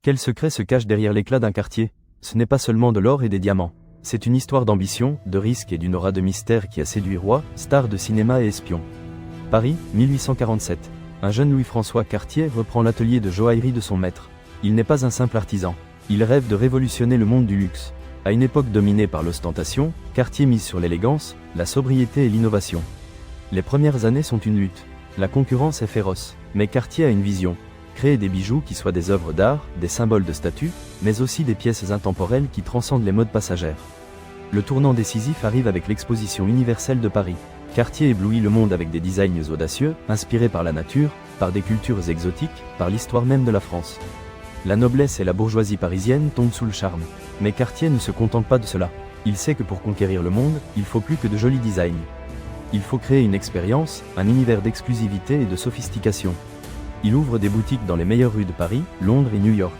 Quel secret se cache derrière l'éclat d'un quartier? Ce n'est pas seulement de l'or et des diamants. C'est une histoire d'ambition, de risque et d'une aura de mystère qui a séduit rois, stars de cinéma et espions. Paris, 1847. Un jeune Louis-François Cartier reprend l'atelier de joaillerie de son maître. Il n'est pas un simple artisan. Il rêve de révolutionner le monde du luxe. À une époque dominée par l'ostentation, Cartier mise sur l'élégance, la sobriété et l'innovation. Les premières années sont une lutte. La concurrence est féroce. Mais Cartier a une vision. Créer des bijoux qui soient des œuvres d'art, des symboles de statut, mais aussi des pièces intemporelles qui transcendent les modes passagères. Le tournant décisif arrive avec l'exposition universelle de Paris. Cartier éblouit le monde avec des designs audacieux, inspirés par la nature, par des cultures exotiques, par l'histoire même de la France. La noblesse et la bourgeoisie parisienne tombent sous le charme. Mais Cartier ne se contente pas de cela. Il sait que pour conquérir le monde, il faut plus que de jolis designs. Il faut créer une expérience, un univers d'exclusivité et de sophistication. Il ouvre des boutiques dans les meilleures rues de Paris, Londres et New York.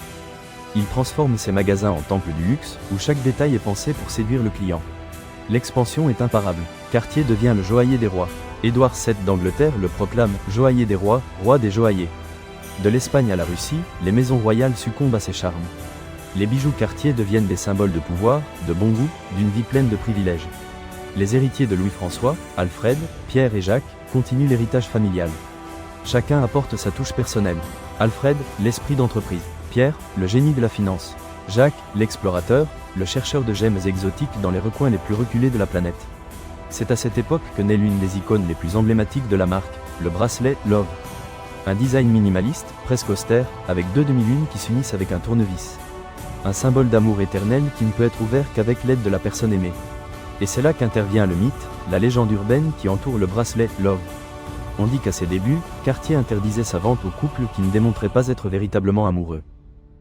Il transforme ses magasins en temples du luxe, où chaque détail est pensé pour séduire le client. L'expansion est imparable. Cartier devient le joaillier des rois. Édouard VII d'Angleterre le proclame joaillier des rois, roi des joailliers. De l'Espagne à la Russie, les maisons royales succombent à ses charmes. Les bijoux Cartier deviennent des symboles de pouvoir, de bon goût, d'une vie pleine de privilèges. Les héritiers de Louis-François, Alfred, Pierre et Jacques, continuent l'héritage familial. Chacun apporte sa touche personnelle. Alfred, l'esprit d'entreprise. Pierre, le génie de la finance. Jacques, l'explorateur, le chercheur de gemmes exotiques dans les recoins les plus reculés de la planète. C'est à cette époque que naît l'une des icônes les plus emblématiques de la marque, le bracelet Love. Un design minimaliste, presque austère, avec deux demi-lunes qui s'unissent avec un tournevis. Un symbole d'amour éternel qui ne peut être ouvert qu'avec l'aide de la personne aimée. Et c'est là qu'intervient le mythe, la légende urbaine qui entoure le bracelet Love. On dit qu'à ses débuts, Cartier interdisait sa vente aux couples qui ne démontraient pas être véritablement amoureux.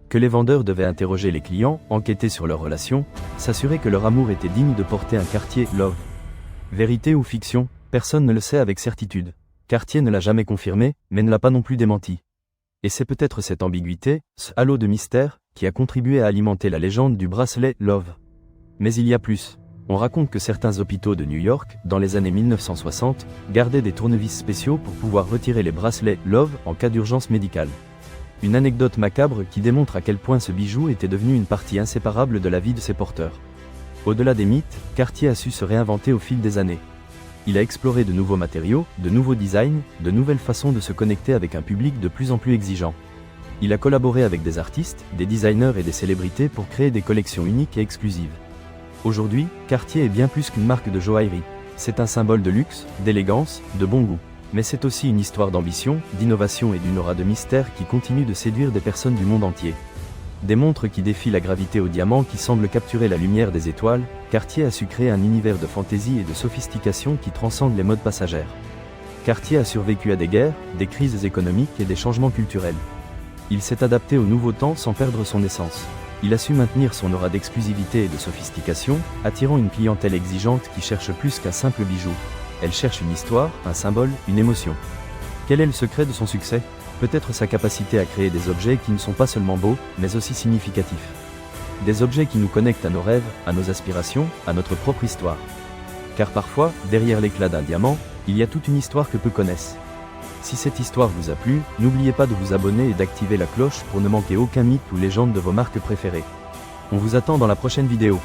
Que les vendeurs devaient interroger les clients, enquêter sur leur relation, s'assurer que leur amour était digne de porter un Cartier Love. Vérité ou fiction, personne ne le sait avec certitude. Cartier ne l'a jamais confirmé, mais ne l'a pas non plus démenti. Et c'est peut-être cette ambiguïté, ce halo de mystère, qui a contribué à alimenter la légende du bracelet Love. Mais il y a plus. On raconte que certains hôpitaux de New York, dans les années 1960, gardaient des tournevis spéciaux pour pouvoir retirer les bracelets Love en cas d'urgence médicale. Une anecdote macabre qui démontre à quel point ce bijou était devenu une partie inséparable de la vie de ses porteurs. Au-delà des mythes, Cartier a su se réinventer au fil des années. Il a exploré de nouveaux matériaux, de nouveaux designs, de nouvelles façons de se connecter avec un public de plus en plus exigeant. Il a collaboré avec des artistes, des designers et des célébrités pour créer des collections uniques et exclusives. Aujourd'hui, Cartier est bien plus qu'une marque de joaillerie. C'est un symbole de luxe, d'élégance, de bon goût. Mais c'est aussi une histoire d'ambition, d'innovation et d'une aura de mystère qui continue de séduire des personnes du monde entier. Des montres qui défient la gravité aux diamants qui semblent capturer la lumière des étoiles, Cartier a su créer un univers de fantaisie et de sophistication qui transcende les modes passagères. Cartier a survécu à des guerres, des crises économiques et des changements culturels. Il s'est adapté aux nouveaux temps sans perdre son essence. Il a su maintenir son aura d'exclusivité et de sophistication, attirant une clientèle exigeante qui cherche plus qu'un simple bijou. Elle cherche une histoire, un symbole, une émotion. Quel est le secret de son succès? Peut-être sa capacité à créer des objets qui ne sont pas seulement beaux, mais aussi significatifs. Des objets qui nous connectent à nos rêves, à nos aspirations, à notre propre histoire. Car parfois, derrière l'éclat d'un diamant, il y a toute une histoire que peu connaissent. Si cette histoire vous a plu, n'oubliez pas de vous abonner et d'activer la cloche pour ne manquer aucun mythe ou légende de vos marques préférées. On vous attend dans la prochaine vidéo.